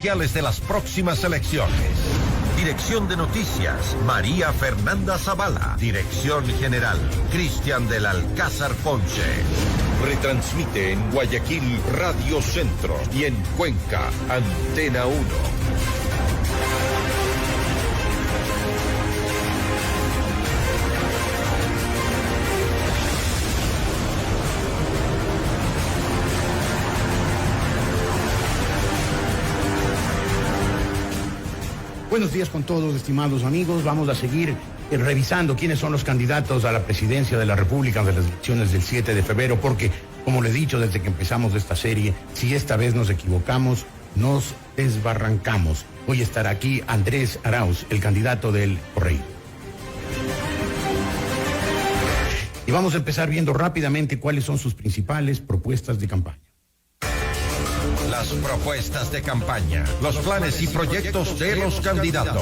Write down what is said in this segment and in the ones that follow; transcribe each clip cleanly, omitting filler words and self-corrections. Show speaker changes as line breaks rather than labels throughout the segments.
de las próximas elecciones. Dirección de Noticias, María Fernanda Zavala. Dirección General, Cristian del Alcázar Ponce. Retransmite en Guayaquil Radio Centro y en Cuenca, Antena 1.
Buenos días con todos, estimados amigos. Vamos a seguir revisando quiénes son los candidatos a la presidencia de la República de las elecciones del 7 de febrero, porque, como le he dicho desde que empezamos esta serie, si esta vez nos equivocamos, nos desbarrancamos. Hoy estará aquí Andrés Arauz, el candidato del Correísmo. Y vamos a empezar viendo rápidamente cuáles son sus principales propuestas de campaña.
Las propuestas de campaña, los planes y proyectos de los candidatos.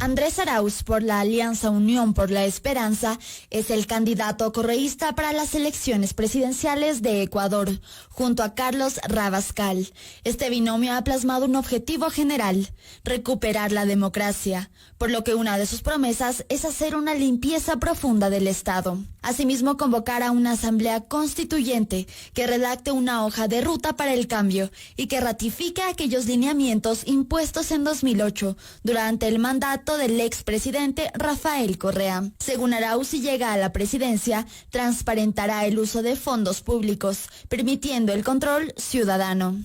Andrés Arauz por la Alianza Unión por la Esperanza es el candidato correísta para las elecciones presidenciales de Ecuador, junto a Carlos Rabascal. Este binomio ha plasmado un objetivo general: recuperar la democracia, por lo que una de sus promesas es hacer una limpieza profunda del Estado. Asimismo, convocar a una asamblea constituyente que redacte una hoja de ruta para el cambio y que ratifique aquellos lineamientos impuestos en 2008 durante el mandato del expresidente Rafael Correa. Según Arauz, si llega a la presidencia, transparentará el uso de fondos públicos, permitiendo el control ciudadano.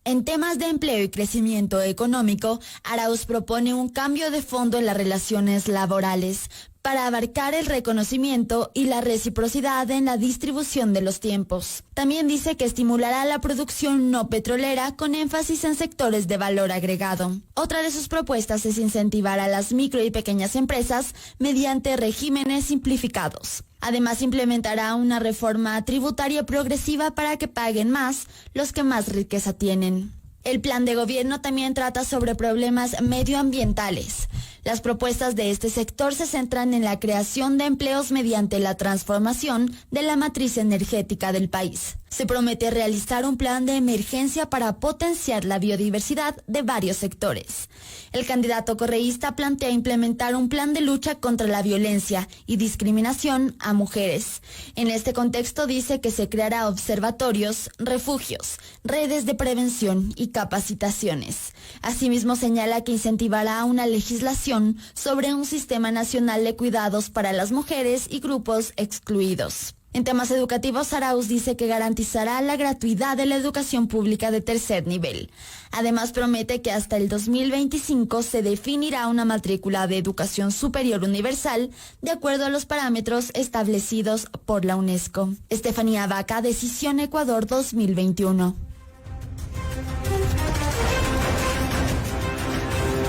En temas de empleo y crecimiento económico, Arauz propone un cambio de fondo en las relaciones laborales para abarcar el reconocimiento y la reciprocidad en la distribución de los tiempos. También dice que estimulará la producción no petrolera con énfasis en sectores de valor agregado. Otra de sus propuestas es incentivar a las micro y pequeñas empresas mediante regímenes simplificados. Además, implementará una reforma tributaria progresiva para que paguen más los que más riqueza tienen. El plan de gobierno también trata sobre problemas medioambientales. Las propuestas de este sector se centran en la creación de empleos mediante la transformación de la matriz energética del país. Se promete realizar un plan de emergencia para potenciar la biodiversidad de varios sectores. El candidato correísta plantea implementar un plan de lucha contra la violencia y discriminación a mujeres. En este contexto dice que se creará observatorios, refugios, redes de prevención y capacitaciones. Asimismo, señala que incentivará una legislación sobre un sistema nacional de cuidados para las mujeres y grupos excluidos. En temas educativos, Arauz dice que garantizará la gratuidad de la educación pública de tercer nivel. Además, promete que hasta el 2025 se definirá una matrícula de educación superior universal de acuerdo a los parámetros establecidos por la UNESCO. Estefanía Vaca, Decisión Ecuador 2021.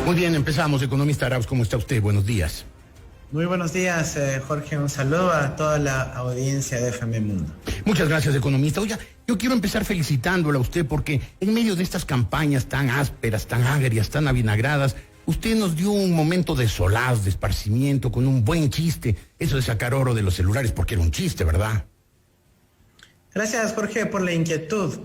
Muy bien, empezamos. Economista Arauz, ¿cómo está usted? Buenos días.
Muy buenos días, Jorge. Un saludo a toda la audiencia de FM Mundo.
Muchas gracias, economista. Oiga, yo quiero empezar felicitándola a usted porque en medio de estas campañas tan ásperas, tan agrias, tan avinagradas, usted nos dio un momento de solaz, de esparcimiento, con un buen chiste. Eso de sacar oro de los celulares, porque era un chiste, ¿verdad?
Gracias, Jorge, por la inquietud.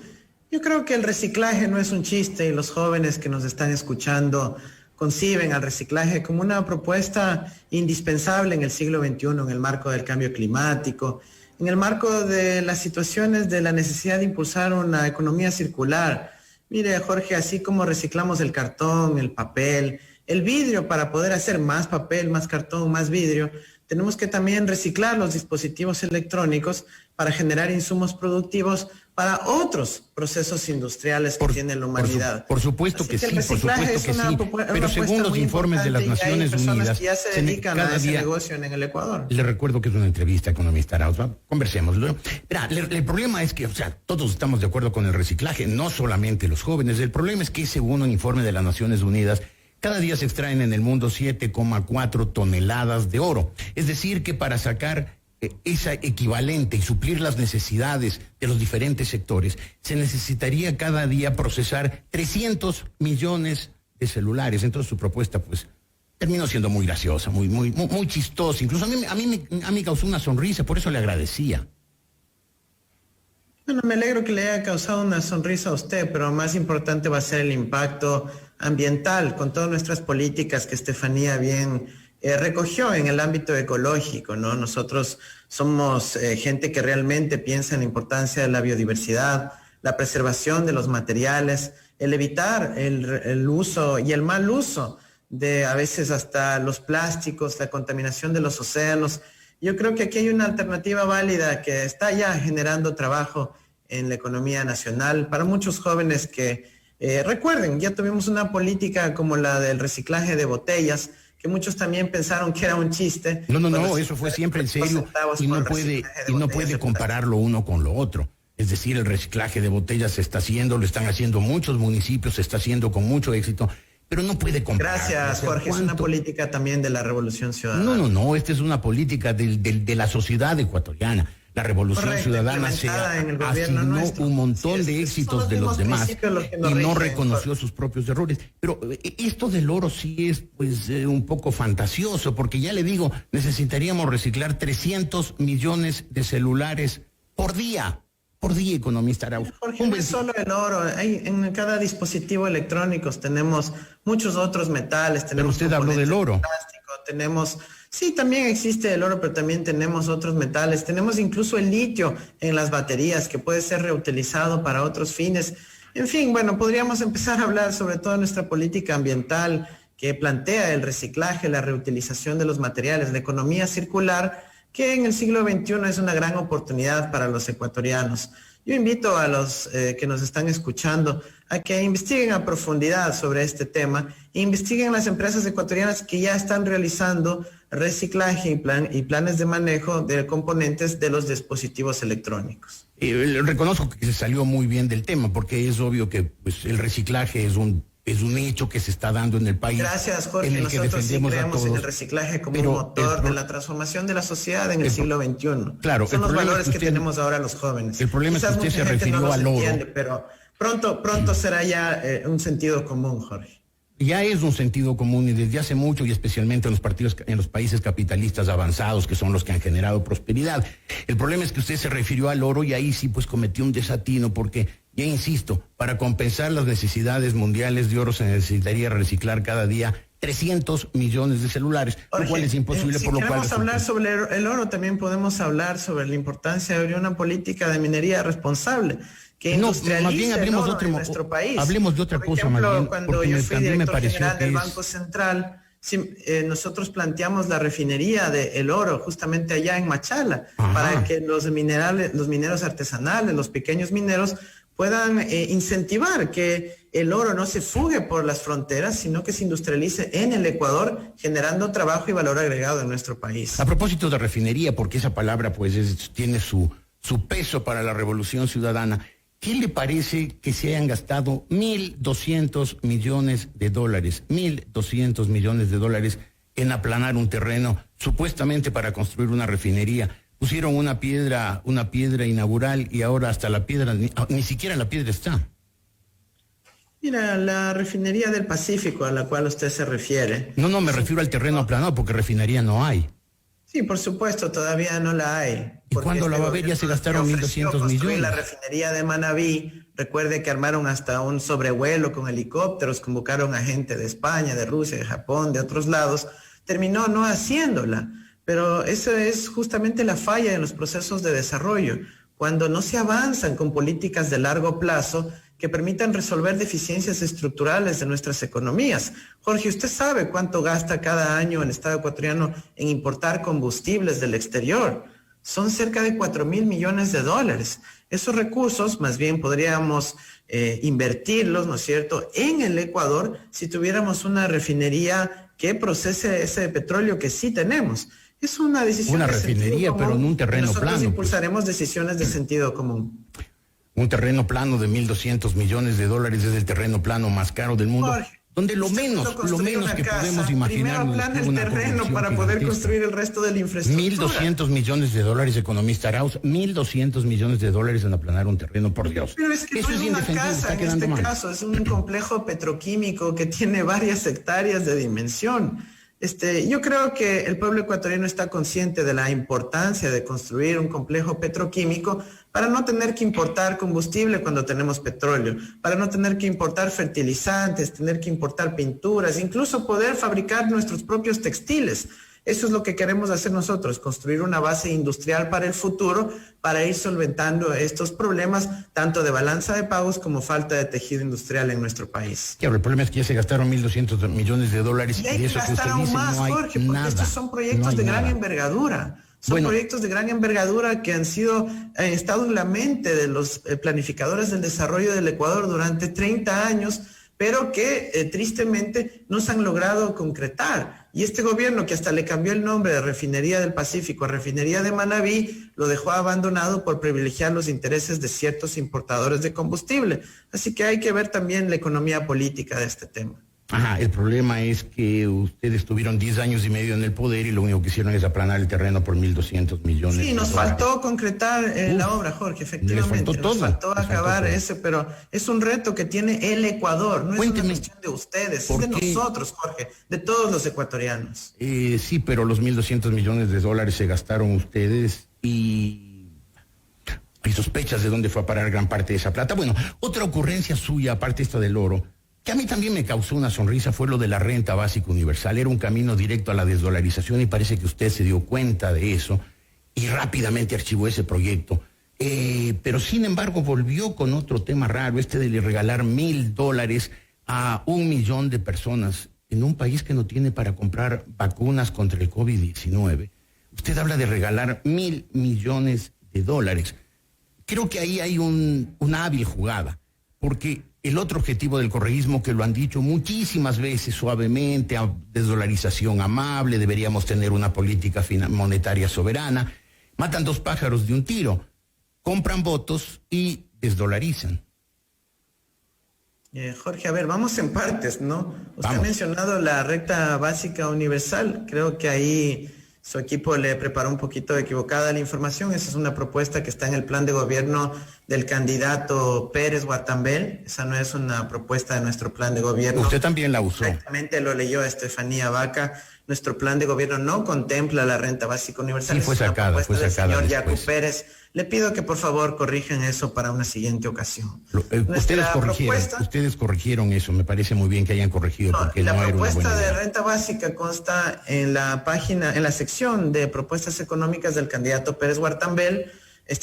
Yo creo que el reciclaje no es un chiste y los jóvenes que nos están escuchando conciben al reciclaje como una propuesta indispensable en el siglo XXI, en el marco del cambio climático, en el marco de las situaciones de la necesidad de impulsar una economía circular. Mire, Jorge, así como reciclamos el cartón, el papel, el vidrio para poder hacer más papel, más cartón, más vidrio, tenemos que también reciclar los dispositivos electrónicos para generar insumos productivos para otros procesos industriales que tiene la humanidad.
Por supuesto que sí, por supuesto que sí. Pero según los informes de las Naciones Unidas,
que ya se dedican a ese negocio en el Ecuador.
Le recuerdo que es una entrevista, economista Arauz. Conversémoslo. El problema es que, todos estamos de acuerdo con el reciclaje, no solamente los jóvenes. El problema es que, según un informe de las Naciones Unidas, cada día se extraen en el mundo 7,4 toneladas de oro. Es decir, que para sacar esa equivalente y suplir las necesidades de los diferentes sectores, se necesitaría cada día procesar 300 millones de celulares. Entonces su propuesta, pues, terminó siendo muy graciosa, muy chistosa. Incluso a mí me causó una sonrisa, por eso le agradecía.
Bueno, me alegro que le haya causado una sonrisa a usted, pero más importante va a ser el impacto ambiental con todas nuestras políticas que Estefanía bien recogió en el ámbito ecológico, ¿no? Nosotros somos gente que realmente piensa en la importancia de la biodiversidad, la preservación de los materiales, el evitar el uso y el mal uso de a veces hasta los plásticos, la contaminación de los océanos. Yo creo que aquí hay una alternativa válida que está ya generando trabajo en la economía nacional para muchos jóvenes que, recuerden, ya tuvimos una política como la del reciclaje de botellas, que muchos también pensaron que era un chiste.
No, eso fue siempre en serio y no puede compararlo uno con lo otro. Es decir, el reciclaje de botellas se está haciendo, lo están haciendo muchos municipios, se está haciendo con mucho éxito. Pero no puede comparar.
Gracias, Jorge. Es una política también de la Revolución Ciudadana.
No. Esta es una política de la sociedad ecuatoriana. La Revolución Ciudadana se asignó un montón de éxitos de los demás y no reconoció sus propios errores. Pero esto del oro sí es, pues, un poco fantasioso, porque ya le digo, necesitaríamos reciclar 300 millones de celulares por día, economista Arauz.
Jorge, no es solo el oro, en cada dispositivo electrónico tenemos muchos otros metales.
Pero usted habló del oro.
Tenemos, sí, también existe el oro, pero también tenemos otros metales. Tenemos incluso el litio en las baterías que puede ser reutilizado para otros fines. En fin, bueno, podríamos empezar a hablar sobre toda nuestra política ambiental que plantea el reciclaje, la reutilización de los materiales, la economía circular, que en el siglo XXI es una gran oportunidad para los ecuatorianos. Yo invito a los que nos están escuchando a que investiguen a profundidad sobre este tema e investiguen las empresas ecuatorianas que ya están realizando reciclaje y planes de manejo de componentes de los dispositivos electrónicos.
Reconozco que se salió muy bien del tema, porque es obvio que, pues, el reciclaje es un hecho que se está dando en el país.
Gracias, Jorge. Nosotros sí creemos en el reciclaje como un motor de la transformación de la sociedad en el siglo XXI.
Claro.
Son los valores que tenemos ahora los jóvenes.
El problema es que usted se refirió al oro.
Pero pronto será ya un sentido común, Jorge.
Ya es un sentido común y desde hace mucho, y especialmente en los países capitalistas avanzados, que son los que han generado prosperidad. El problema es que usted se refirió al oro y ahí sí, pues, cometió un desatino, porque, ya insisto, para compensar las necesidades mundiales de oro se necesitaría reciclar cada día 300 millones de celulares,
Jorge,
lo cual es imposible, por lo cual...
Si queremos hablar sobre el oro, también podemos hablar sobre la importancia de una política de minería responsable que industrialice el oro en nuestro país.
Hablemos de otra cosa,
más bien. Cuando yo fui director general del Banco Central, nosotros planteamos la refinería del oro justamente allá en Machala, para que los mineros artesanales, los pequeños mineros, puedan incentivar que el oro no se fugue por las fronteras, sino que se industrialice en el Ecuador, generando trabajo y valor agregado en nuestro país.
A propósito de refinería, porque esa palabra, pues, tiene su peso para la Revolución Ciudadana, ¿qué le parece que se hayan gastado 1.200 millones de dólares, 1.200 millones de dólares en aplanar un terreno, supuestamente para construir una refinería? Pusieron una piedra inaugural y ahora hasta la piedra, ni siquiera la piedra está.
Mira, la refinería del Pacífico a la cual usted se refiere.
No, me refiero al terreno aplanado, porque refinería no hay.
Sí, por supuesto, todavía no la hay.
¿Y cuándo la va a ver? Ya se gastaron 1.200 millones.
La refinería de Manabí, recuerde que armaron hasta un sobrevuelo con helicópteros, convocaron a gente de España, de Rusia, de Japón, de otros lados, terminó no haciéndola. Pero eso es justamente la falla en los procesos de desarrollo, cuando no se avanzan con políticas de largo plazo que permitan resolver deficiencias estructurales de nuestras economías. Jorge, ¿usted sabe cuánto gasta cada año el Estado ecuatoriano en importar combustibles del exterior? Son cerca de 4.000 millones de dólares. Esos recursos más bien podríamos invertirlos, ¿no es cierto?, en el Ecuador si tuviéramos una refinería que procese ese petróleo que sí tenemos. Es una decisión.
Una refinería, pero en un terreno plano.
Nosotros impulsaremos decisiones de sentido común.
Un terreno plano de 1.200 millones de dólares es el terreno plano más caro del mundo. donde lo menos que podemos imaginar.
Primero aplana el terreno para poder construir el resto de la infraestructura.
$1.200 millones, economista Arauz, $1.200 millones en aplanar un terreno, por Dios.
Pero es que
eso
no es una casa en este caso, es un complejo petroquímico que tiene varias hectáreas de dimensión. Yo creo que el pueblo ecuatoriano está consciente de la importancia de construir un complejo petroquímico para no tener que importar combustible cuando tenemos petróleo, para no tener que importar fertilizantes, tener que importar pinturas, incluso poder fabricar nuestros propios textiles. Eso es lo que queremos hacer nosotros, construir una base industrial para el futuro, para ir solventando estos problemas, tanto de balanza de pagos como falta de tejido industrial en nuestro país.
Claro, el problema es que ya se gastaron $1.200 millones
y hay que
eso que
gastar
usted dice
más,
no hay
Jorge, porque
nada,
estos son proyectos de gran envergadura. Son proyectos de gran envergadura que han estado en la mente de los planificadores del desarrollo del Ecuador durante 30 años, pero que tristemente no se han logrado concretar. Y este gobierno, que hasta le cambió el nombre de Refinería del Pacífico a Refinería de Manabí, lo dejó abandonado por privilegiar los intereses de ciertos importadores de combustible. Así que hay que ver también la economía política de este tema.
Ajá, el problema es que ustedes tuvieron 10 años y medio en el poder y lo único que hicieron es aplanar el terreno por $1.200 millones.
Sí, nos faltó concretar la obra, Jorge, efectivamente. Nos faltó acabar ese, pero es un reto que tiene el Ecuador, no es una cuestión de ustedes, es de nosotros, Jorge, de todos los ecuatorianos.
Sí, pero los $1.200 millones se gastaron ustedes y hay sospechas de dónde fue a parar gran parte de esa plata. Bueno, otra ocurrencia suya, aparte esta del oro, que a mí también me causó una sonrisa, fue lo de la renta básica universal. Era un camino directo a la desdolarización y parece que usted se dio cuenta de eso y rápidamente archivó ese proyecto. Pero sin embargo volvió con otro tema raro, de regalar $1.000 a 1 millón de personas en un país que no tiene para comprar vacunas contra el COVID-19. Usted habla de regalar $1.000 millones. Creo que ahí hay una hábil jugada, porque el otro objetivo del correísmo, que lo han dicho muchísimas veces suavemente, desdolarización amable, deberíamos tener una política monetaria soberana, matan 2 pájaros de un tiro, compran votos y desdolarizan.
Jorge, a ver, vamos en partes, ¿no? Usted ha mencionado la renta básica universal, creo que ahí su equipo le preparó un poquito equivocada la información. Esa es una propuesta que está en el plan de gobierno del candidato Pérez Guatambel. Esa no es una propuesta de nuestro plan de gobierno.
Usted también la usó.
Exactamente, lo leyó Estefanía Vaca. Nuestro plan de gobierno no contempla la renta básica universal.
Sí, fue sacada
del señor
después.
Yacu Pérez. Le pido que por favor corrijan eso para una siguiente ocasión.
Ustedes corrigieron eso, me parece muy bien que hayan corregido. Porque
la
no era una buena
propuesta de
idea.
renta básica consta en la página, en la sección de propuestas económicas del candidato Pérez Guatambel.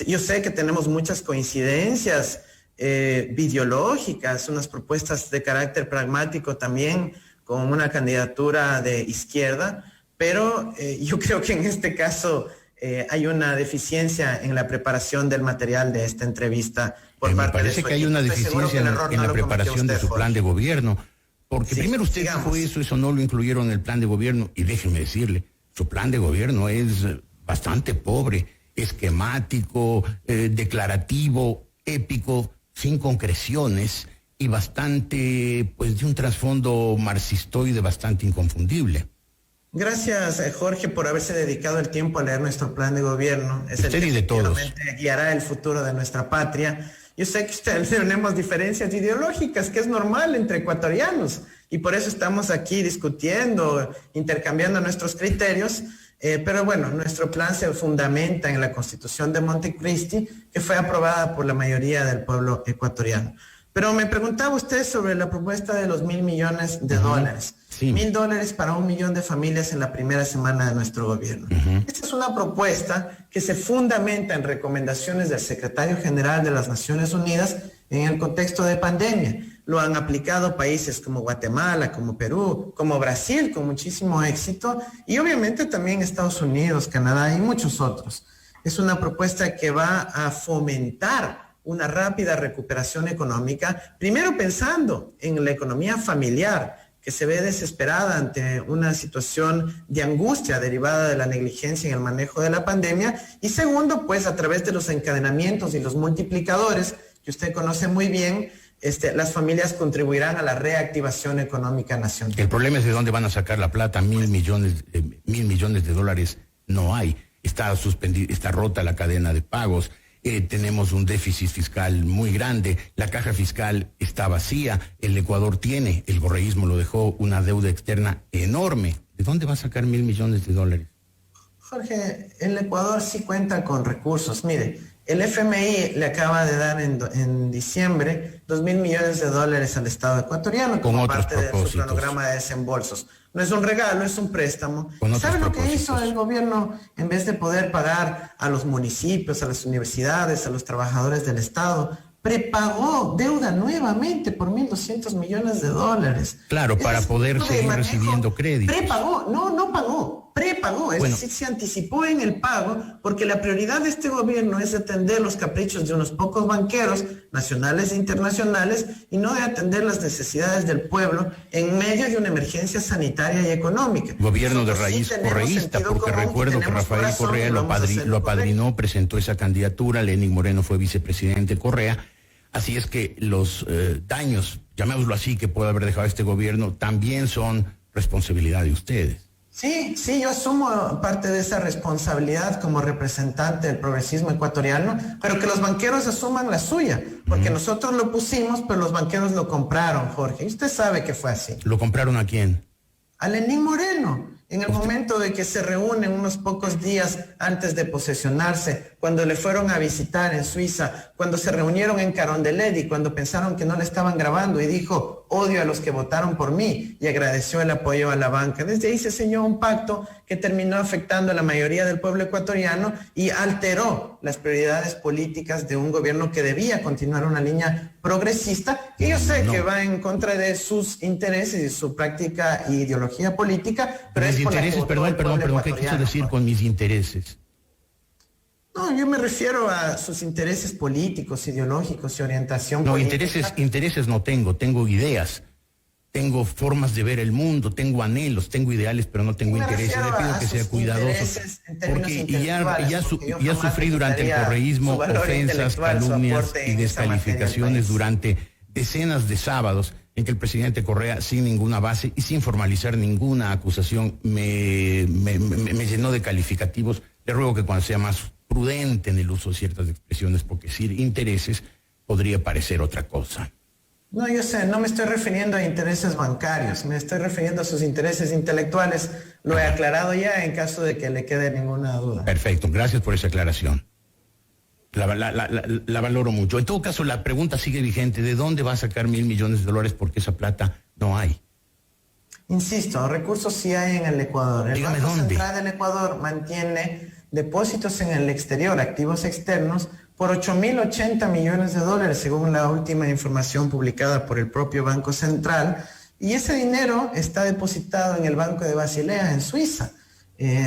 Yo sé que tenemos muchas coincidencias ideológicas, unas propuestas de carácter pragmático también, con una candidatura de izquierda, pero yo creo que en este caso hay una deficiencia en la preparación del material de esta entrevista por parte de su equipo. Me parece que hay
una deficiencia en la preparación de su plan de gobierno, porque primero usted dijo eso no lo incluyeron en el plan de gobierno, y déjeme decirle, su plan de gobierno es bastante pobre, esquemático, declarativo, épico, sin concreciones, y bastante, pues, de un trasfondo marxistoide bastante inconfundible.
Gracias, Jorge, por haberse dedicado el tiempo a leer nuestro plan de gobierno. Es
usted
el que
y de todos.
Guiará el futuro de nuestra patria. Yo sé que ustedes tenemos diferencias ideológicas, que es normal entre ecuatorianos, y por eso estamos aquí discutiendo, intercambiando nuestros criterios. Pero bueno, nuestro plan se fundamenta en la Constitución de Montecristi, que fue aprobada por la mayoría del pueblo ecuatoriano. Pero me preguntaba usted sobre la propuesta de los $1.000 millones. Sí. $1.000 para 1 millón de familias en la primera semana de nuestro gobierno. Esta es una propuesta que se fundamenta en recomendaciones del secretario general de las Naciones Unidas en el contexto de pandemia. Lo han aplicado países como Guatemala, como Perú, como Brasil, con muchísimo éxito, y obviamente también Estados Unidos, Canadá y muchos otros. Es una propuesta que va a fomentar una rápida recuperación económica, primero pensando en la economía familiar, que se ve desesperada ante una situación de angustia derivada de la negligencia en el manejo de la pandemia, y segundo, pues a través de los encadenamientos y los multiplicadores, que usted conoce muy bien, las familias contribuirán a la reactivación económica nacional.
El problema es de dónde van a sacar la plata. 1.000 millones de dólares no hay. Está suspendida, está rota la cadena de pagos. Tenemos un déficit fiscal muy grande, la caja fiscal está vacía, el Ecuador tiene, el correísmo lo dejó, una deuda externa enorme. ¿De dónde va a sacar 1.000 millones de dólares?
Jorge, el Ecuador sí cuenta con recursos. Mire, el FMI le acaba de dar en diciembre 2.000 millones de dólares al Estado ecuatoriano como parte de su cronograma de desembolsos. No es un regalo, es un préstamo. ¿Sabe lo que hizo el gobierno? En vez de poder pagar a los municipios, a las universidades, a los trabajadores del Estado, prepagó deuda nuevamente por 1.200 millones de dólares.
Claro, para poder seguir recibiendo créditos.
Prepagó, no pagó, prepagó, es decir, se anticipó en el pago, porque la prioridad de este gobierno es atender los caprichos de unos pocos banqueros, nacionales e internacionales, y no de atender las necesidades del pueblo en medio de una emergencia sanitaria y económica.
Gobierno de raíz correísta, porque recuerdo que Rafael Correa lo apadrinó, presentó esa candidatura, Lenín Moreno fue vicepresidente Correa. Así es que los daños, llamémoslo así, que puede haber dejado este gobierno, también son responsabilidad de ustedes.
Sí, yo asumo parte de esa responsabilidad como representante del progresismo ecuatoriano, pero que los banqueros asuman la suya, porque nosotros lo pusimos, pero los banqueros lo compraron, Jorge. Y usted sabe que fue así.
¿Lo compraron a quién?
A Lenín Moreno. En el momento de que se reúnen unos pocos días antes de posesionarse, cuando le fueron a visitar en Suiza, cuando se reunieron en Carondelet y cuando pensaron que no le estaban grabando y dijo, odio a los que votaron por mí, y agradeció el apoyo a la banca. Desde ahí se selló un pacto que terminó afectando a la mayoría del pueblo ecuatoriano y alteró las prioridades políticas de un gobierno que debía continuar una línea progresista, que yo sé que va en contra de sus intereses y su práctica y ideología política, pero
mis intereses, perdón, ¿qué quiso decir con mis intereses?
No, yo me refiero a sus intereses políticos, ideológicos y orientación política.
No, intereses no tengo ideas, tengo formas de ver el mundo, tengo anhelos, tengo ideales, pero no tengo intereses. Le pido que sea cuidadoso, porque ya sufrí durante el correísmo ofensas, calumnias y descalificaciones durante decenas de sábados en que el presidente Correa, sin ninguna base y sin formalizar ninguna acusación, me llenó de calificativos. Le ruego que cuando sea más prudente en el uso de ciertas expresiones, porque decir intereses podría parecer otra cosa.
No, yo sé, no me estoy refiriendo a intereses bancarios, me estoy refiriendo a sus intereses intelectuales. Lo he aclarado ya en caso de que le quede ninguna duda.
Perfecto, gracias por esa aclaración. La valoro mucho. En todo caso, la pregunta sigue vigente. ¿De dónde va a sacar 1.000 millones de dólares? Porque esa plata no hay.
Insisto, recursos sí hay en el Ecuador. El Banco Central del Ecuador mantiene depósitos en el exterior, activos externos, por 8.080 millones de dólares, según la última información publicada por el propio Banco Central. Y ese dinero está depositado en el Banco de Basilea, en Suiza.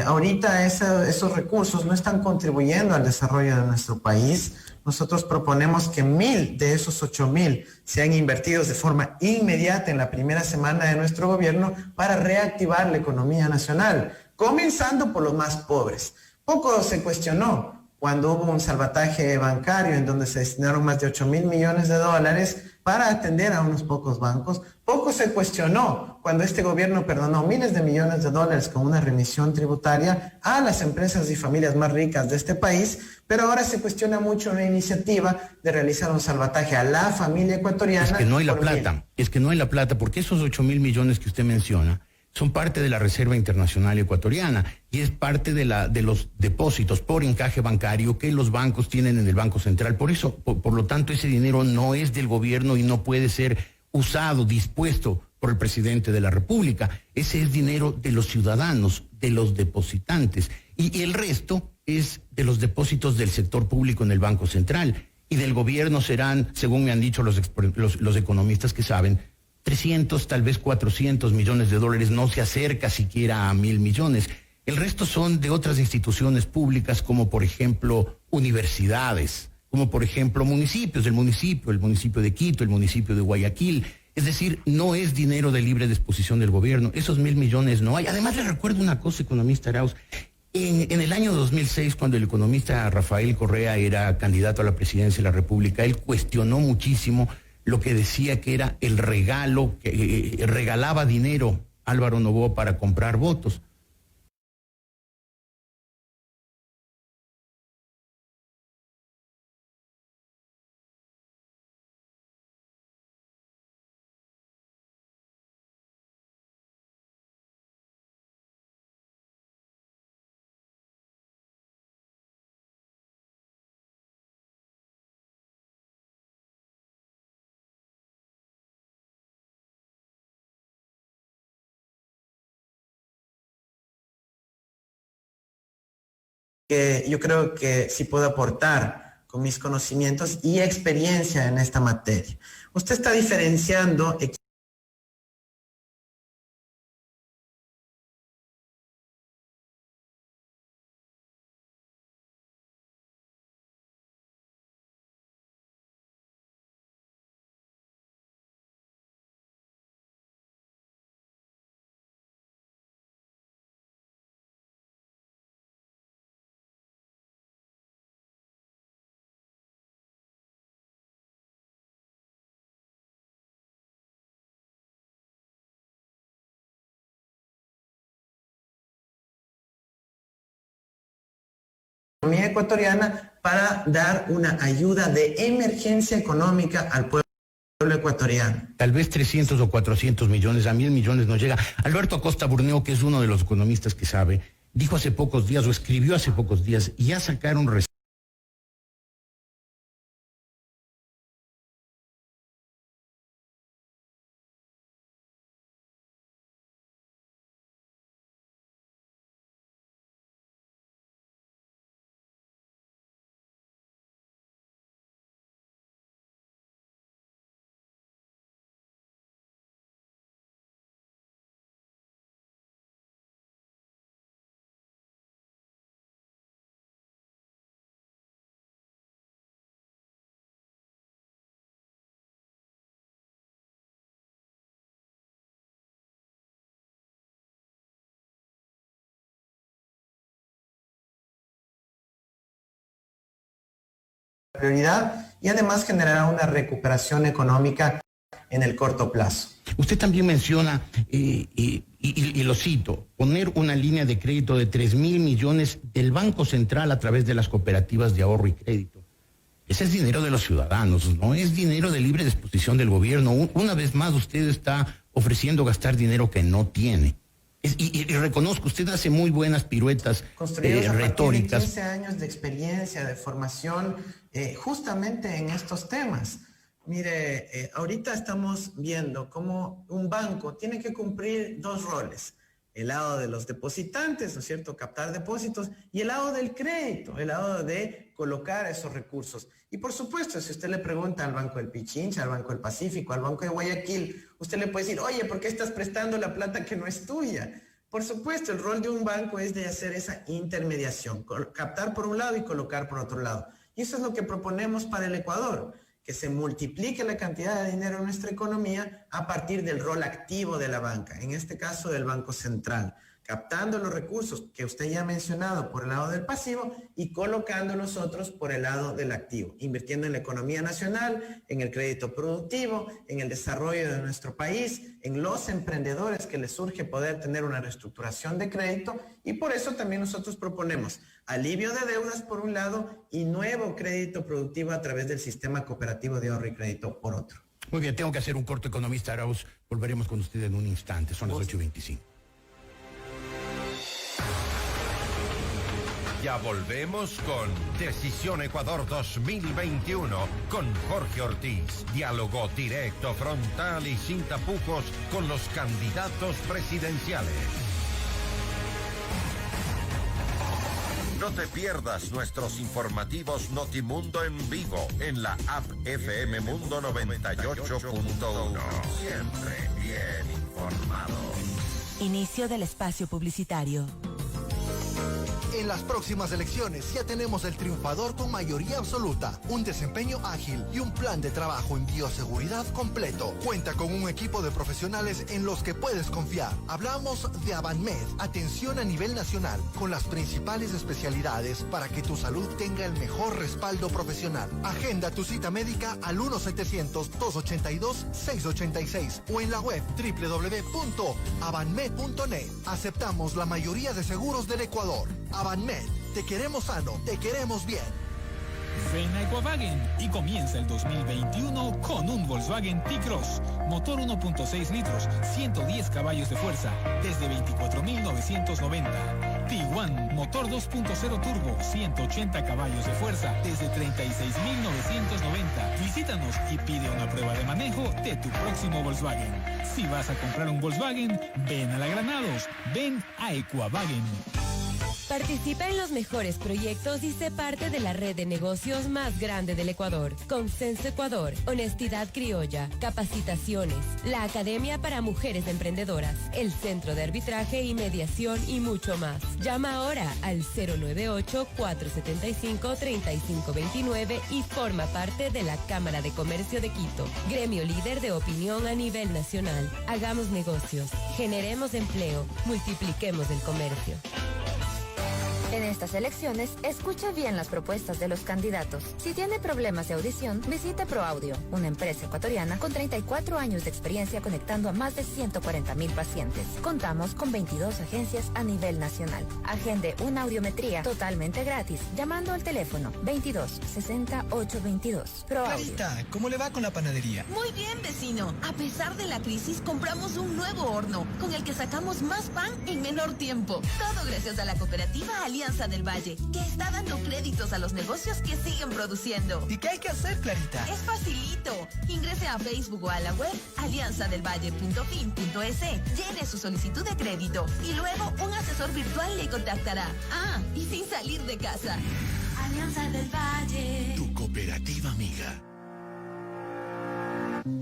Ahorita esos recursos no están contribuyendo al desarrollo de nuestro país. Nosotros proponemos que 1.000 de esos 8.000 sean invertidos de forma inmediata en la primera semana de nuestro gobierno para reactivar la economía nacional, comenzando por los más pobres. Poco se cuestionó cuando hubo un salvataje bancario en donde se destinaron más de 8.000 millones de dólares para atender a unos pocos bancos. Poco se cuestionó cuando este gobierno perdonó miles de millones de dólares con una remisión tributaria a las empresas y familias más ricas de este país, pero ahora se cuestiona mucho la iniciativa de realizar un salvataje a la familia ecuatoriana.
Es que no hay la plata, porque esos 8.000 millones que usted menciona son parte de la Reserva Internacional Ecuatoriana y es parte de los depósitos por encaje bancario que los bancos tienen en el Banco Central. Por eso, por lo tanto, ese dinero no es del gobierno y no puede ser usado, dispuesto por el presidente de la República. Ese es dinero de los ciudadanos, de los depositantes. Y el resto es de los depósitos del sector público en el Banco Central. Y del gobierno serán, según me han dicho los economistas que saben, 300, tal vez 400 millones de dólares, no se acerca siquiera a 1.000 millones. El resto son de otras instituciones públicas, como por ejemplo universidades, como por ejemplo municipios, el municipio de Quito, el municipio de Guayaquil. Es decir, no es dinero de libre disposición del gobierno, esos 1.000 millones no hay. Además, le recuerdo una cosa, economista Arauz. En el año 2006, cuando el economista Rafael Correa era candidato a la presidencia de la República, él cuestionó muchísimo lo que decía que era el regalo, que regalaba dinero Álvaro Noboa para comprar votos.
Que yo creo que sí puedo aportar con mis conocimientos y experiencia en esta materia. Usted está diferenciando economía ecuatoriana para dar una ayuda de emergencia económica al pueblo ecuatoriano.
Tal vez 300 o 400 millones, a 1.000 millones no llega. Alberto Acosta Burneo, que es uno de los economistas que sabe, dijo hace pocos días o escribió hace pocos días, y ya sacaron
prioridad y además generará una recuperación económica en el corto plazo.
Usted también menciona, y lo cito, poner una línea de crédito de 3.000 millones del Banco Central a través de las cooperativas de ahorro y crédito. Ese es dinero de los ciudadanos, no es dinero de libre disposición del gobierno. Una vez más usted está ofreciendo gastar dinero que no tiene. Y reconozco, usted hace muy buenas piruetas retóricas.
15 años de experiencia, de formación, justamente en estos temas. Mire, ahorita estamos viendo cómo un banco tiene que cumplir dos roles. El lado de los depositantes, ¿no es cierto?, captar depósitos, y el lado del crédito, el lado de colocar esos recursos. Y por supuesto, si usted le pregunta al Banco del Pichincha, al Banco del Pacífico, al Banco de Guayaquil, usted le puede decir, oye, ¿por qué estás prestando la plata que no es tuya? Por supuesto, el rol de un banco es de hacer esa intermediación, captar por un lado y colocar por otro lado. Y eso es lo que proponemos para el Ecuador, que se multiplique la cantidad de dinero en nuestra economía a partir del rol activo de la banca, en este caso del Banco Central, captando los recursos que usted ya ha mencionado por el lado del pasivo y colocando los otros por el lado del activo, invirtiendo en la economía nacional, en el crédito productivo, en el desarrollo de nuestro país, en los emprendedores que les surge poder tener una reestructuración de crédito, y por eso también nosotros proponemos alivio de deudas por un lado y nuevo crédito productivo a través del sistema cooperativo de ahorro y crédito por otro.
Muy bien, tengo que hacer un corto, economista Arauz. Volveremos con usted en un instante, son las 8:25.
Ya volvemos con Decisión Ecuador 2021 con Jorge Ortiz. Diálogo directo, frontal y sin tapujos con los candidatos presidenciales. No te pierdas nuestros informativos Notimundo en vivo en la app FM Mundo 98.1. Siempre bien informado.
Inicio del espacio publicitario. En las próximas elecciones ya tenemos el triunfador con mayoría absoluta, un desempeño ágil y un plan de trabajo en bioseguridad completo. Cuenta con un equipo de profesionales en los que puedes confiar. Hablamos de Avanmed, atención a nivel nacional, con las principales especialidades para que tu salud tenga el mejor respaldo profesional. Agenda tu cita médica al 1-700-282-686 o en la web www.avanmed.net. Aceptamos la mayoría de seguros del Ecuador. Avanmed, te queremos sano, te queremos bien.
Ven a Equavagen y comienza el 2021 con un Volkswagen T-Cross. Motor 1.6 litros, 110 caballos de fuerza, desde 24.990. Tiguan, motor 2.0 turbo, 180 caballos de fuerza, desde 36.990. Visítanos y pide una prueba de manejo de tu próximo Volkswagen. Si vas a comprar un Volkswagen, ven a la Granados, ven a Equavagen.
Participa en los mejores proyectos y sé parte de la red de negocios más grande del Ecuador. Consenso Ecuador, Honestidad Criolla, Capacitaciones, la Academia para Mujeres Emprendedoras, el Centro de Arbitraje y Mediación y mucho más. Llama ahora al 098-475-3529 y forma parte de la Cámara de Comercio de Quito, gremio líder de opinión a nivel nacional. Hagamos negocios, generemos empleo, multipliquemos el comercio.
En estas elecciones, escucha bien las propuestas de los candidatos. Si tiene problemas de audición, visite ProAudio, una empresa ecuatoriana con 34 años de experiencia conectando a más de 140,000 pacientes. Contamos con 22 agencias a nivel nacional. Agende una audiometría totalmente gratis, llamando al teléfono 22 60 822. ProAudio.
Clarita, ¿cómo le va con la panadería?
Muy bien, vecino. A pesar de la crisis, compramos un nuevo horno, con el que sacamos más pan en menor tiempo. Todo gracias a la cooperativa Alianza del Valle, que está dando créditos a los negocios que siguen produciendo.
¿Y qué hay que hacer, Clarita?
Es facilito. Ingrese a Facebook o a la web alianzadelvalle.fin.es, llene su solicitud de crédito y luego un asesor virtual le contactará. Ah, y sin salir de casa. Alianza del Valle.
Tu cooperativa amiga.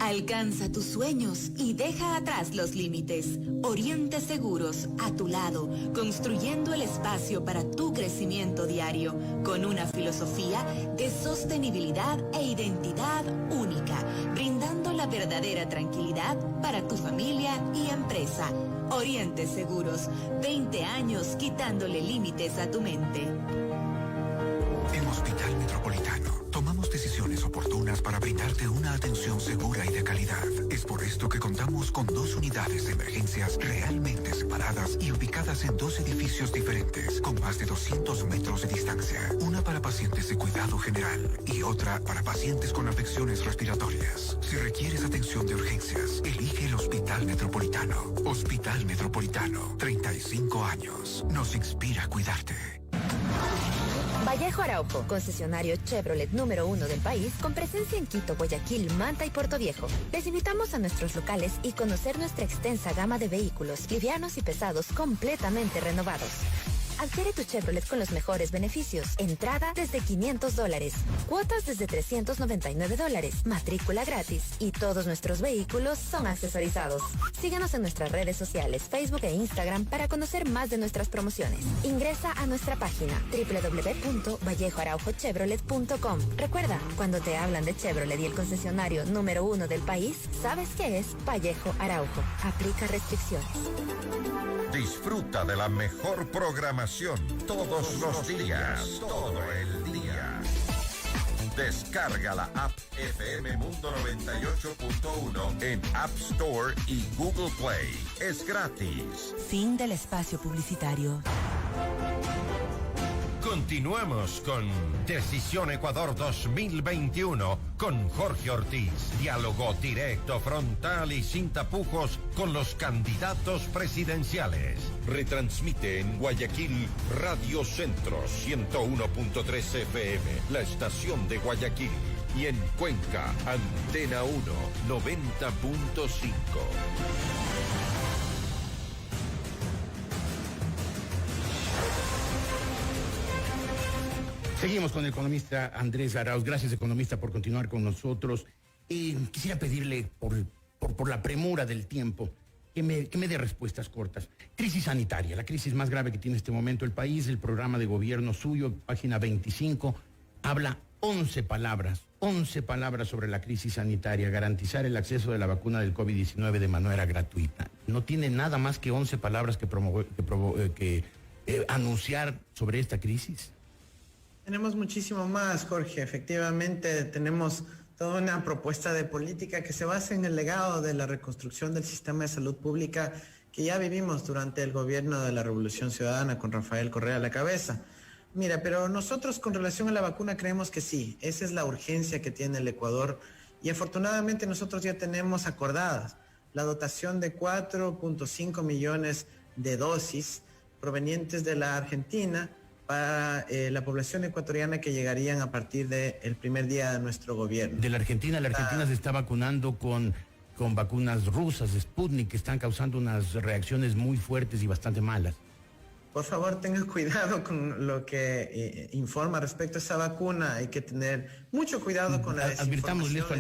Alcanza tus sueños y deja atrás los límites. Oriente Seguros, a tu lado, construyendo el espacio para tu crecimiento diario, con una filosofía de sostenibilidad e identidad única, brindando la verdadera tranquilidad para tu familia y empresa. Oriente Seguros, 20 años quitándole límites a tu mente.
En Hospital Metropolitano tomamos decisiones oportunas para brindarte una atención segura y de calidad. Es por esto que contamos con 2 unidades de emergencias realmente separadas y ubicadas en 2 edificios diferentes, con más de 200 metros de distancia. Una para pacientes de cuidado general y otra para pacientes con afecciones respiratorias. Si requieres atención de urgencias, elige el Hospital Metropolitano. Hospital Metropolitano, 35 años. Nos inspira a cuidarte.
Vallejo Araujo, concesionario Chevrolet número 1 del país, con presencia en Quito, Guayaquil, Manta y Puerto Viejo. Les invitamos a nuestros locales y conocer nuestra extensa gama de vehículos, livianos y pesados, completamente renovados. Adquiere tu Chevrolet con los mejores beneficios. Entrada desde $500, cuotas desde $399, matrícula gratis y todos nuestros vehículos son accesorizados. Síguenos en nuestras redes sociales, Facebook e Instagram para conocer más de nuestras promociones. Ingresa a nuestra página www.vallejoaraujochevrolet.com. Recuerda, cuando te hablan de Chevrolet y el concesionario número 1 del país, sabes que es Vallejo Araujo. Aplica restricciones.
Disfruta de la mejor programación todos los días, todo el día. Descarga la app FM Mundo 98.1 en App Store y Google Play. Es gratis.
Fin del espacio publicitario.
Continuamos con Decisión Ecuador 2021 con Jorge Ortiz. Diálogo directo, frontal y sin tapujos con los candidatos presidenciales. Retransmite en Guayaquil Radio Centro 101.3 FM, la estación de Guayaquil. Y en Cuenca, Antena 1 90.5.
Seguimos con el economista Andrés Arauz. Gracias, economista, por continuar con nosotros. Quisiera pedirle, por la premura del tiempo, que me dé respuestas cortas. Crisis sanitaria, la crisis más grave que tiene en este momento el país. El programa de gobierno suyo, página 25, habla 11 palabras sobre la crisis sanitaria, garantizar el acceso de la vacuna del COVID-19 de manera gratuita. No tiene nada más que 11 palabras que anunciar sobre esta crisis.
Tenemos muchísimo más, Jorge. Efectivamente, tenemos toda una propuesta de política que se basa en el legado de la reconstrucción del sistema de salud pública que ya vivimos durante el gobierno de la Revolución Ciudadana con Rafael Correa a la cabeza. Mira, pero nosotros con relación a la vacuna creemos que sí, esa es la urgencia que tiene el Ecuador y afortunadamente nosotros ya tenemos acordadas la dotación de 4.5 millones de dosis provenientes de la Argentina para la población ecuatoriana que llegarían a partir del primer día de nuestro gobierno.
De la Argentina se está vacunando con vacunas rusas, Sputnik, que están causando unas reacciones muy fuertes y bastante malas.
Por favor, tengan cuidado con lo que informa respecto a esa vacuna. Hay que tener mucho cuidado con la desinformación.
Advirtámosle esto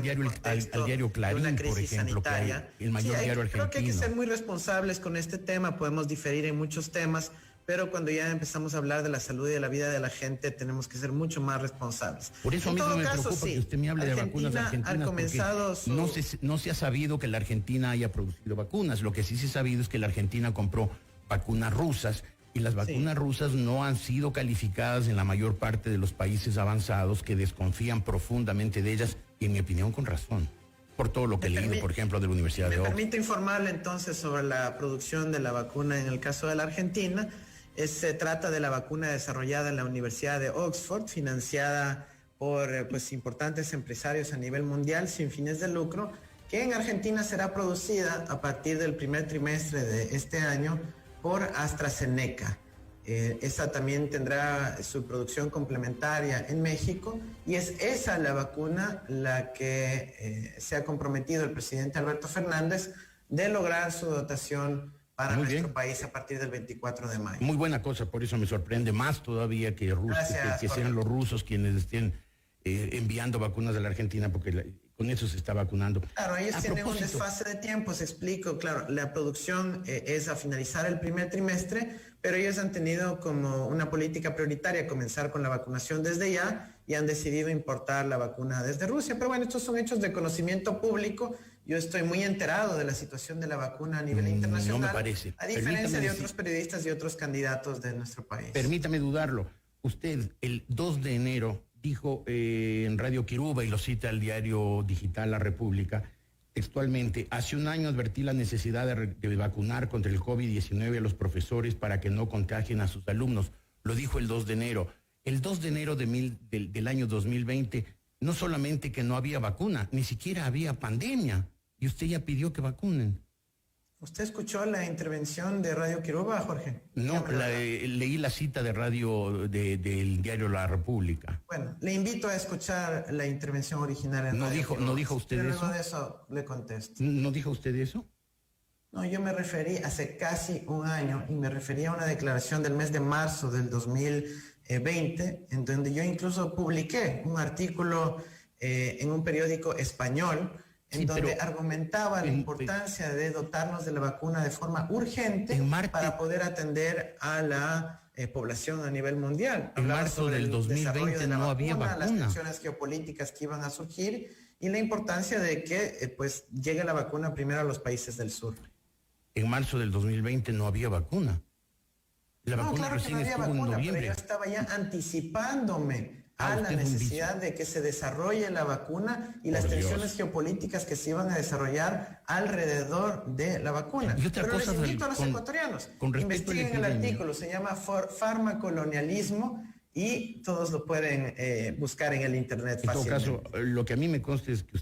al diario Clarín, por ejemplo,
sanitaria.
el mayor diario argentino.
Creo que hay que ser muy responsables con este tema. Podemos diferir en muchos temas, pero cuando ya empezamos a hablar de la salud y de la vida de la gente, tenemos que ser mucho más responsables.
Por eso a mí me preocupa que usted me hable de vacunas argentinas, porque no se ha sabido que la Argentina haya producido vacunas. Lo que sí se ha sabido es que la Argentina compró vacunas rusas, y las vacunas rusas no han sido calificadas en la mayor parte de los países avanzados, que desconfían profundamente de ellas, y en mi opinión con razón, por todo lo que he leído, por ejemplo, de la Universidad de Oxford.
Me permite informarle entonces sobre la producción de la vacuna en el caso de la Argentina. Se trata de la vacuna desarrollada en la Universidad de Oxford, financiada por importantes empresarios a nivel mundial sin fines de lucro, que en Argentina será producida a partir del primer trimestre de este año por AstraZeneca. Esa también tendrá su producción complementaria en México y es esa la vacuna la que se ha comprometido el presidente Alberto Fernández de lograr su dotación para nuestro país a partir del 24 de mayo.
Muy buena cosa, por eso me sorprende más todavía que sean los rusos quienes estén enviando vacunas a la Argentina, porque con eso se está vacunando.
Claro, ellos tienen un desfase de tiempos, explico, claro, la producción es a finalizar el primer trimestre, pero ellos han tenido como una política prioritaria comenzar con la vacunación desde ya y han decidido importar la vacuna desde Rusia. Pero bueno, estos son hechos de conocimiento público. Yo estoy muy enterado de la situación de la vacuna a nivel internacional.
No me parece.
A diferencia de otros periodistas y otros candidatos de nuestro país.
Permítame dudarlo. Usted, el 2 de enero, dijo en Radio Quiruba, y lo cita el diario digital La República, textualmente: hace un año advertí la necesidad de vacunar contra el COVID-19 a los profesores para que no contagien a sus alumnos. Lo dijo el 2 de enero. El 2 de enero del año 2020, no solamente que no había vacuna, ni siquiera había pandemia, y usted ya pidió que vacunen.
¿Usted escuchó la intervención de Radio Quiruba, Jorge?
No, leí la cita de radio del diario La República.
Bueno, le invito a escuchar la intervención original en Radio Quiruba.
¿No dijo usted eso?
Luego de eso le contesto.
¿No dijo usted eso?
No, yo me referí hace casi un año y me referí a una declaración del mes de marzo del 2020, en donde yo incluso publiqué un artículo en un periódico español, donde argumentaba la importancia de dotarnos de la vacuna de forma urgente para poder atender a la población a nivel mundial.
En marzo del 2020 no había vacuna.
Las tensiones geopolíticas que iban a surgir y la importancia de que llegue la vacuna primero a los países del sur.
En marzo del 2020 no había vacuna. La vacuna
claro
recién
que no había
estuvo
vacuna,
en noviembre.
pero yo estaba ya anticipándome a la necesidad de que se desarrolle la vacuna y las tensiones geopolíticas que se iban a desarrollar alrededor de la vacuna.
Y otra
Pero
cosa,
les invito a los ecuatorianos, investiguen el artículo, se llama Farmacolonialismo y todos lo pueden buscar en el internet fácilmente.
En todo caso, lo que a mí me consta es que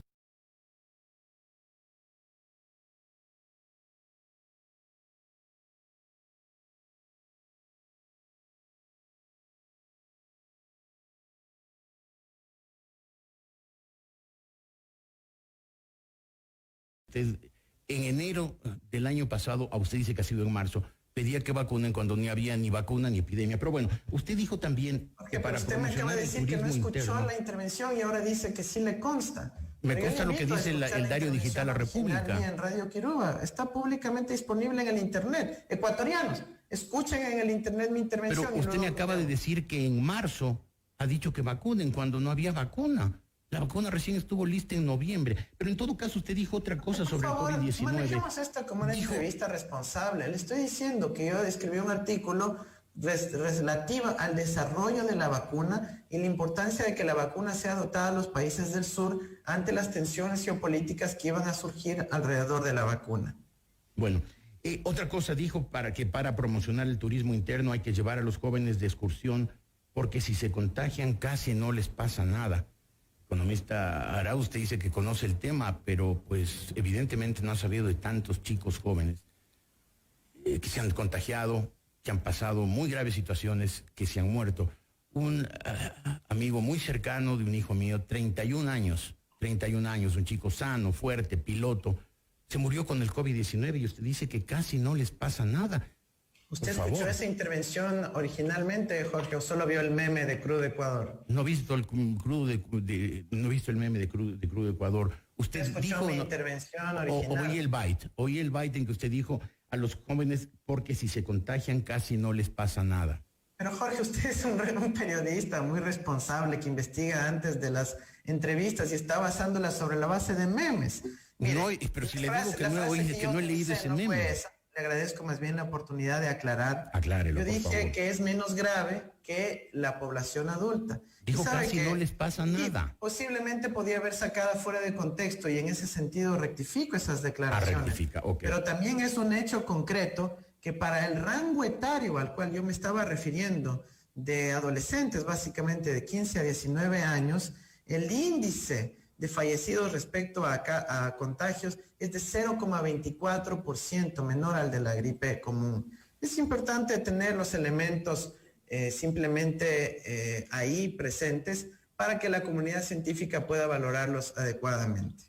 en enero del año pasado, a usted dice que ha sido en marzo, pedía que vacunen cuando ni había ni vacuna ni epidemia. Pero bueno, usted dijo también que para
usted me acaba de decir que no escuchó
interno,
la intervención y ahora dice que sí le consta.
Me consta lo que dice el diario digital La República.
En Radio Quiroga está públicamente disponible en el internet. Ecuatorianos, escuchen en el internet mi intervención.
Pero usted me acaba de decir que en marzo ha dicho que vacunen cuando no había vacuna. La vacuna recién estuvo lista en noviembre. Pero en todo caso usted dijo otra cosa sobre el COVID-19.
Manejemos esto como una entrevista responsable. Le estoy diciendo que yo escribí un artículo relativo al desarrollo de la vacuna y la importancia de que la vacuna sea dotada a los países del sur ante las tensiones geopolíticas que iban a surgir alrededor de la vacuna.
Bueno, otra cosa dijo, para promocionar el turismo interno hay que llevar a los jóvenes de excursión porque si se contagian casi no les pasa nada. Economista Arauz, usted dice que conoce el tema, pero pues evidentemente no ha sabido de tantos chicos jóvenes que se han contagiado, que han pasado muy graves situaciones, que se han muerto. Un amigo muy cercano de un hijo mío, 31 años, un chico sano, fuerte, piloto, se murió con el COVID-19 y usted dice que casi no les pasa nada.
¿Usted escuchó esa intervención originalmente, Jorge, o solo vio el meme de Crudo Ecuador?
No he visto el meme de Crudo Ecuador. Usted dijo
mi intervención original.
Oí el byte en que usted dijo a los jóvenes porque si se contagian casi no les pasa nada.
Pero Jorge, usted es un periodista muy responsable que investiga antes de las entrevistas y está basándolas sobre la base de memes. Mire,
no, pero si le digo que no he leído ese meme.
Le agradezco más bien la oportunidad de aclarar.
Aclárelo,
yo dije
por favor.
que es menos grave que la población adulta.
Dijo casi no les pasa nada.
Posiblemente podía haber sacado fuera de contexto y en ese sentido rectifico esas declaraciones.
Rectifica, okay.
Pero también es un hecho concreto que para el rango etario al cual yo me estaba refiriendo, de adolescentes básicamente de 15 a 19 años, el índice de fallecidos respecto a contagios es de 0,24% menor al de la gripe común. Es importante tener los elementos simplemente ahí presentes para que la comunidad científica pueda valorarlos adecuadamente.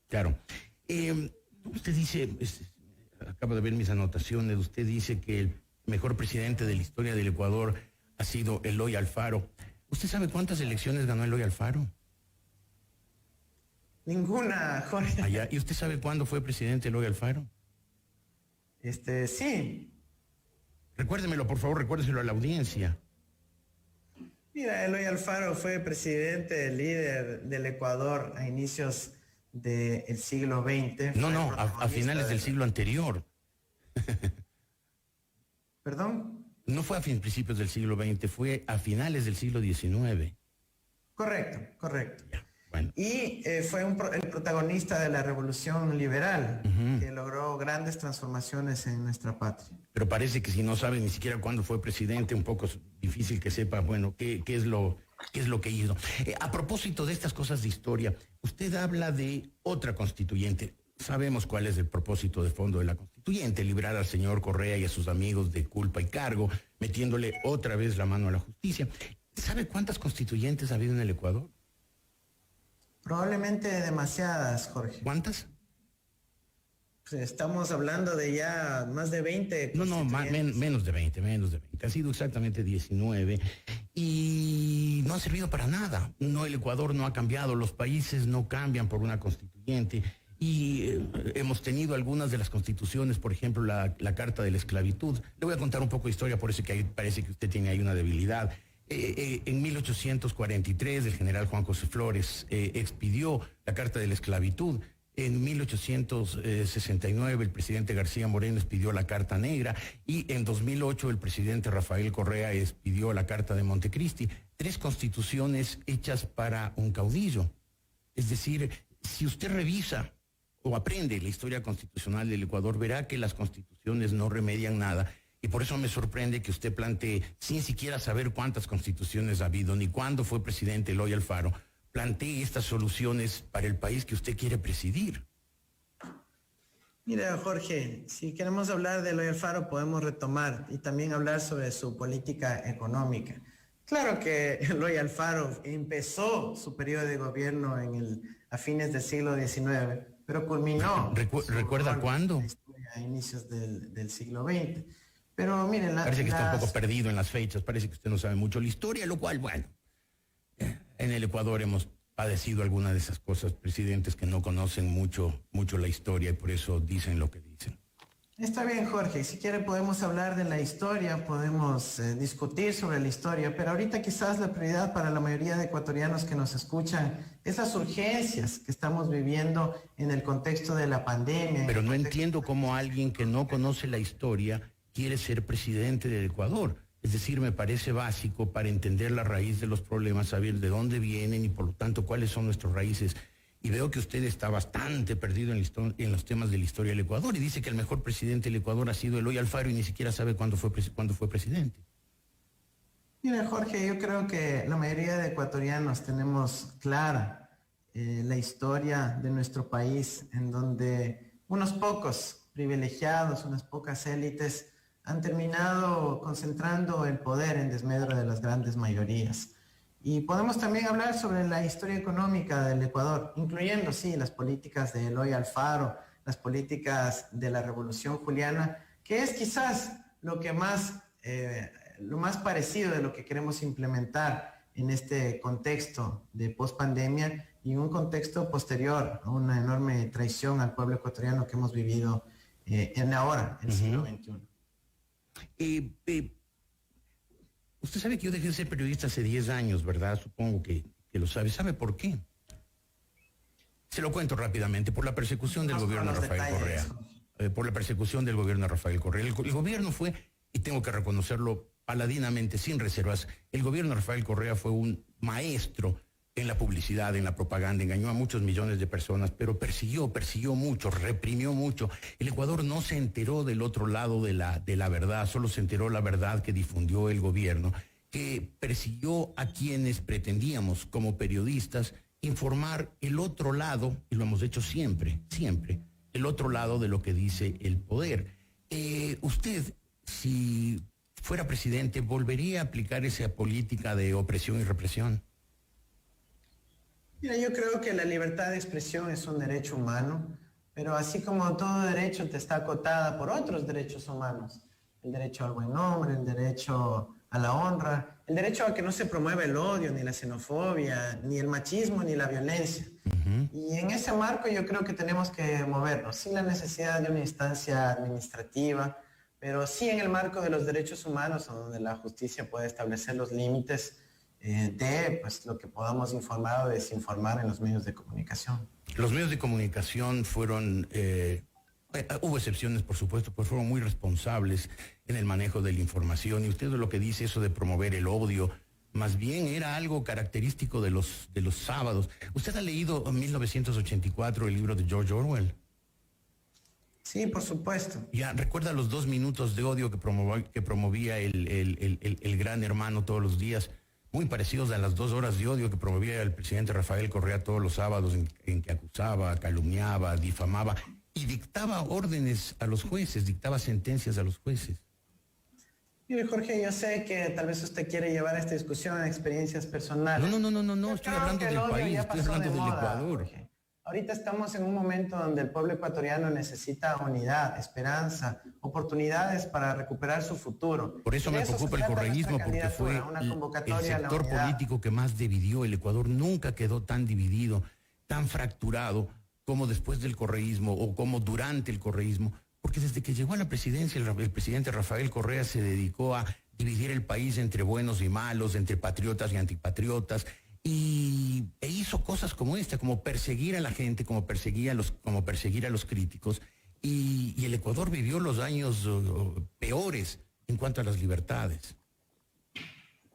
Claro. Usted dice, acabo de ver mis anotaciones, usted dice que el mejor presidente de la historia del Ecuador ha sido Eloy Alfaro. ¿Usted sabe cuántas elecciones ganó Eloy Alfaro?
Ninguna, Jorge.
Allá. ¿Y usted sabe cuándo fue presidente Eloy Alfaro?
Sí.
Recuérdemelo, por favor, recuérdeselo a la audiencia.
Mira, Eloy Alfaro fue presidente, líder del Ecuador a inicios del siglo XX.
No, a finales del siglo anterior.
¿Perdón?
No fue a principios del siglo XX, fue a finales del siglo XIX.
Correcto.
Ya. Bueno.
Y fue el protagonista de la revolución liberal, que logró grandes transformaciones en nuestra patria.
Pero parece que si no sabe ni siquiera cuándo fue presidente, un poco es difícil que sepa, bueno, qué es lo que hizo. A propósito de estas cosas de historia, usted habla de otra constituyente. Sabemos cuál es el propósito de fondo de la constituyente, librar al señor Correa y a sus amigos de culpa y cargo, metiéndole otra vez la mano a la justicia. ¿Sabe cuántas constituyentes ha habido en el Ecuador?
Probablemente demasiadas, Jorge.
¿Cuántas?
Pues estamos hablando de ya más de 20.
No, menos de 20. Ha sido exactamente 19 y no ha servido para nada. No, el Ecuador no ha cambiado, los países no cambian por una constituyente y hemos tenido algunas de las constituciones, por ejemplo, la Carta de la Esclavitud. Le voy a contar un poco de historia, por eso que parece que usted tiene ahí una debilidad. En 1843 el general Juan José Flores expidió la Carta de la Esclavitud. En 1869 el presidente García Moreno expidió la Carta Negra y en 2008 el presidente Rafael Correa expidió la Carta de Montecristi. 3 constituciones hechas para un caudillo. Es decir, si usted revisa o aprende la historia constitucional del Ecuador, verá que las constituciones no remedian nada. Y por eso me sorprende que usted plantee, sin siquiera saber cuántas constituciones ha habido, ni cuándo fue presidente Eloy Alfaro, plantee estas soluciones para el país que usted quiere presidir.
Mira, Jorge, si queremos hablar de Eloy Alfaro, podemos retomar y también hablar sobre su política económica. Claro que Eloy Alfaro empezó su periodo de gobierno a fines del siglo XIX, pero culminó.
¿Recuerda cuándo?
A inicios del siglo XX. Pero miren,
parece que está un poco perdido en las fechas, parece que usted no sabe mucho la historia, lo cual, bueno, en el Ecuador hemos padecido alguna de esas cosas, presidentes que no conocen mucho la historia y por eso dicen lo que dicen.
Está bien, Jorge. Si quiere podemos hablar de la historia, podemos discutir sobre la historia, pero ahorita quizás la prioridad para la mayoría de ecuatorianos que nos escuchan es las urgencias que estamos viviendo en el contexto de la pandemia.
Pero no entiendo cómo alguien que no conoce la historia quiere ser presidente del Ecuador. Es decir, me parece básico para entender la raíz de los problemas, saber de dónde vienen y por lo tanto cuáles son nuestras raíces. Y veo que usted está bastante perdido en los temas de la historia del Ecuador y dice que el mejor presidente del Ecuador ha sido Eloy Alfaro y ni siquiera sabe cuándo fue presidente.
Mira, Jorge, yo creo que la mayoría de ecuatorianos tenemos clara la historia de nuestro país, en donde unos pocos privilegiados, unas pocas élites han terminado concentrando el poder en desmedro de las grandes mayorías. Y podemos también hablar sobre la historia económica del Ecuador, incluyendo, sí, las políticas de Eloy Alfaro, las políticas de la Revolución Juliana, que es quizás lo más parecido de lo que queremos implementar en este contexto de pospandemia y en un contexto posterior a una enorme traición al pueblo ecuatoriano que hemos vivido en ahora, el siglo XXI.
Usted sabe que yo dejé de ser periodista hace 10 años, ¿verdad? Supongo que lo sabe. ¿Sabe por qué? Se lo cuento rápidamente. Por la persecución del gobierno de Rafael Correa. Por la persecución del gobierno de Rafael Correa. El gobierno fue, y tengo que reconocerlo paladinamente, sin reservas, el gobierno de Rafael Correa fue un maestro en la publicidad, en la propaganda, engañó a muchos millones de personas, pero persiguió mucho, reprimió mucho. El Ecuador no se enteró del otro lado de la verdad, solo se enteró la verdad que difundió el gobierno, que persiguió a quienes pretendíamos, como periodistas, informar el otro lado, y lo hemos hecho siempre, el otro lado de lo que dice el poder. Usted, si fuera presidente, ¿volvería a aplicar esa política de opresión y represión?
Mira, yo creo que la libertad de expresión es un derecho humano, pero así como todo derecho está acotada por otros derechos humanos, el derecho al buen nombre, el derecho a la honra, el derecho a que no se promueva el odio, ni la xenofobia, ni el machismo, ni la violencia. Y en ese marco yo creo que tenemos que movernos, sin la necesidad de una instancia administrativa, pero sí en el marco de los derechos humanos, donde la justicia puede establecer los límites de lo que podamos informar o desinformar en los medios de comunicación.
Los medios de comunicación fueron, hubo excepciones por supuesto, pero fueron muy responsables en el manejo de la información, y usted lo que dice, eso de promover el odio, más bien era algo característico de los sábados. ¿Usted ha leído en 1984 el libro de George Orwell?
Sí, por supuesto.
Ya, ¿recuerda los 2 minutos de odio que promovía el Gran Hermano todos los días? Muy parecidos a las 2 horas de odio que promovía el presidente Rafael Correa todos los sábados, en que acusaba, calumniaba, difamaba y dictaba órdenes a los jueces, dictaba sentencias a los jueces.
Mire, Jorge, yo sé que tal vez usted quiere llevar esta discusión a experiencias personales.
No, estoy hablando del país, estoy hablando del Ecuador.
Jorge. Ahorita estamos en un momento donde el pueblo ecuatoriano necesita unidad, esperanza, oportunidades para recuperar su futuro.
Por eso me preocupa el correísmo, porque fue el sector político que más dividió. El Ecuador nunca quedó tan dividido, tan fracturado como después del correísmo o como durante el correísmo, porque desde que llegó a la presidencia el presidente Rafael Correa se dedicó a dividir el país entre buenos y malos, entre patriotas y antipatriotas, e hizo cosas como esta, como perseguir a la gente, como perseguir a los críticos, y el Ecuador vivió los años peores en cuanto a las libertades.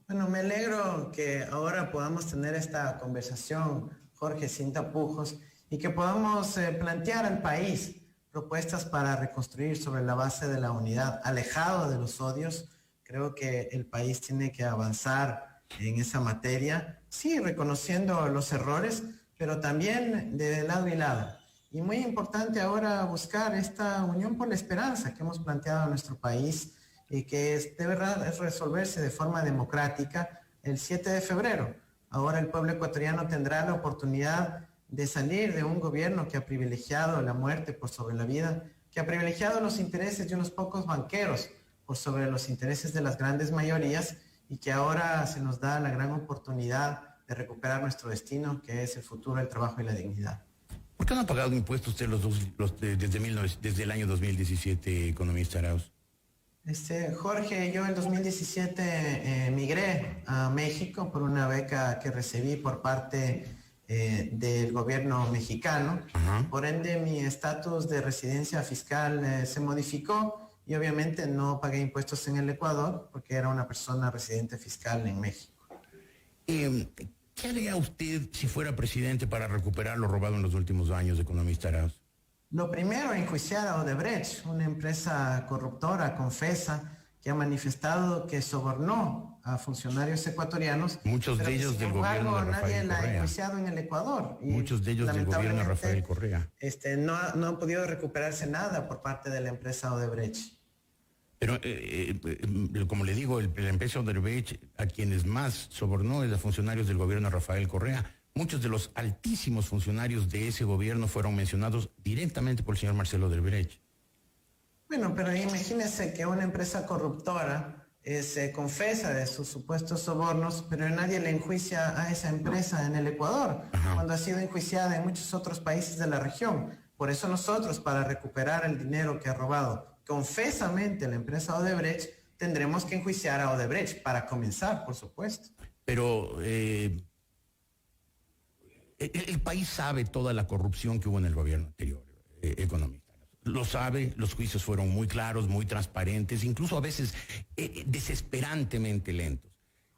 Bueno, me alegro que ahora podamos tener esta conversación, Jorge, sin tapujos, y que podamos plantear al país propuestas para reconstruir sobre la base de la unidad, alejado de los odios. Creo que el país tiene que avanzar en esa materia, sí, reconociendo los errores, pero también de lado y lado. Y muy importante ahora buscar esta unión por la esperanza que hemos planteado a nuestro país y que debe resolverse de forma democrática el 7 de febrero. Ahora el pueblo ecuatoriano tendrá la oportunidad de salir de un gobierno que ha privilegiado la muerte por sobre la vida, que ha privilegiado los intereses de unos pocos banqueros por sobre los intereses de las grandes mayorías, y que ahora se nos da la gran oportunidad de recuperar nuestro destino, que es el futuro, el trabajo y la dignidad.
¿Por qué no ha pagado impuestos usted desde el año 2017, economista Arauz?
Jorge, yo en 2017 migré a México por una beca que recibí por parte del gobierno mexicano. Por ende, mi estatus de residencia fiscal se modificó y obviamente no pagué impuestos en el Ecuador porque era una persona residente fiscal en México.
¿Qué haría usted si fuera presidente para recuperar lo robado en los últimos años, economista Arauz?
Lo primero, enjuiciar a Odebrecht, una empresa corruptora, confesa, que ha manifestado que sobornó a funcionarios ecuatorianos.
Muchos de ellos del gobierno de Rafael
Nadie la ha
Correa.
enjuiciado en el Ecuador. Y
muchos de ellos del gobierno de Rafael Correa.
No ha podido recuperarse nada por parte de la empresa Odebrecht.
Pero, como le digo, la empresa Odebrecht, a quienes más sobornó es a funcionarios del gobierno de Rafael Correa. Muchos de los altísimos funcionarios de ese gobierno fueron mencionados directamente por el señor Marcelo Odebrecht.
Bueno, pero imagínese que una empresa corruptora se confesa de sus supuestos sobornos, pero nadie le enjuicia a esa empresa en el Ecuador, cuando ha sido enjuiciada en muchos otros países de la región. Por eso nosotros, para recuperar el dinero que ha robado confesamente la empresa Odebrecht, tendremos que enjuiciar a Odebrecht, para comenzar, por supuesto.
Pero el país sabe toda la corrupción que hubo en el gobierno anterior, económica. Lo sabe, los juicios fueron muy claros, muy transparentes, incluso a veces desesperantemente lentos.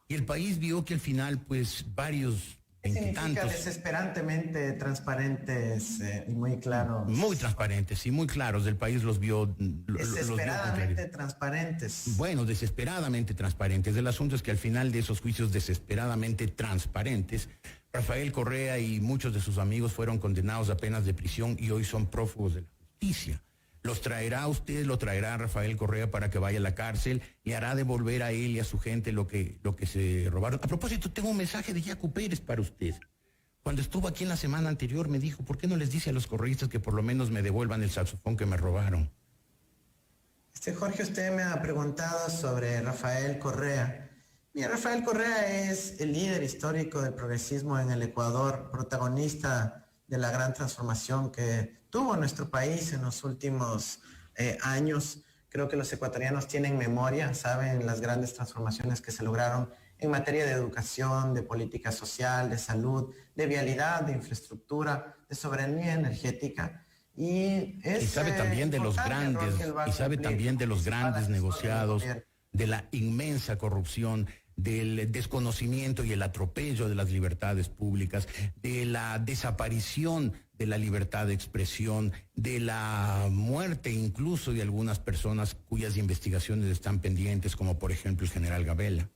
Y el país vio que al final, pues, varios
¿Qué significa desesperantemente transparentes y muy claros?
Muy transparentes y muy claros. El país los vio...
Desesperadamente transparentes.
Bueno, desesperadamente transparentes. El asunto es que al final de esos juicios desesperadamente transparentes, Rafael Correa y muchos de sus amigos fueron condenados a penas de prisión y hoy son prófugos de la justicia. Los traerá usted, lo traerá Rafael Correa para que vaya a la cárcel, le hará devolver a él y a su gente lo que se robaron. A propósito, tengo un mensaje de Yacu Pérez para usted. Cuando estuvo aquí en la semana anterior me dijo, ¿por qué no les dice a los correístas que por lo menos me devuelvan el saxofón que me robaron?
Jorge, usted me ha preguntado sobre Rafael Correa. Mira, Rafael Correa es el líder histórico del progresismo en el Ecuador, protagonista de la gran transformación que tuvo nuestro país en los últimos años. Creo que los ecuatorianos tienen memoria, saben las grandes transformaciones que se lograron en materia de educación, de política social, de salud, de vialidad, de infraestructura, de soberanía energética. Y
sabe también de los grandes negociados, de la inmensa corrupción, del desconocimiento y el atropello de las libertades públicas, de la desaparición de la libertad de expresión, de la muerte incluso de algunas personas cuyas investigaciones están pendientes, como por ejemplo el general Gabela.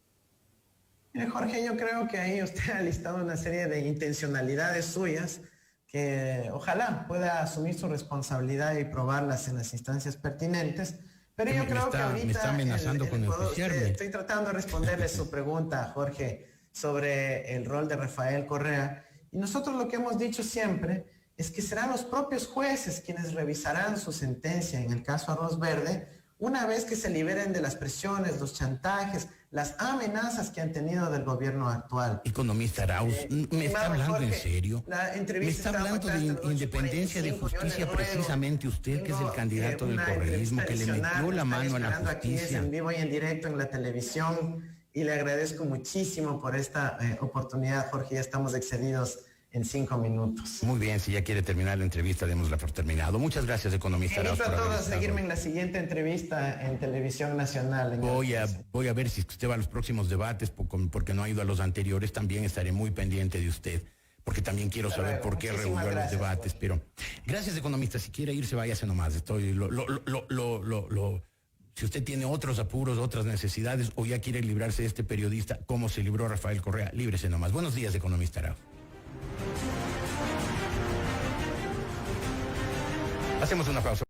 Jorge, yo creo que ahí usted ha listado una serie de intencionalidades suyas que ojalá pueda asumir su responsabilidad y probarlas en las instancias pertinentes. Pero yo creo que ahorita
me está amenazando con enjuiciarme.
Estoy tratando de responderle su pregunta, Jorge, sobre el rol de Rafael Correa. Y nosotros lo que hemos dicho siempre es que serán los propios jueces quienes revisarán su sentencia en el caso Arroz Verde, una vez que se liberen de las presiones, los chantajes, las amenazas que han tenido del gobierno actual.
Economista Arauz, ¿me está hablando
Jorge,
en serio?
¿Me
está hablando de independencia, de justicia, precisamente usted, que es el candidato del correísmo, que le metió la mano a la justicia?
Aquí es en vivo y en directo en la televisión, y le agradezco muchísimo por esta oportunidad, Jorge. Ya estamos excedidos en 5 minutos.
Muy bien, si ya quiere terminar la entrevista, démosla por terminado. Muchas gracias, economista Arauz.
Invito a todos a seguirme en la siguiente entrevista en Televisión Nacional.
Voy a ver si usted va a los próximos debates, porque no ha ido a los anteriores. También estaré muy pendiente de usted, porque también quiero saber por qué rehubió los debates. Pero gracias, economista. Si quiere irse, váyase nomás. Si usted tiene otros apuros, otras necesidades, o ya quiere librarse de este periodista, como se libró Rafael Correa, líbrese nomás. Buenos días, economista Arauz. Hacemos una pausa.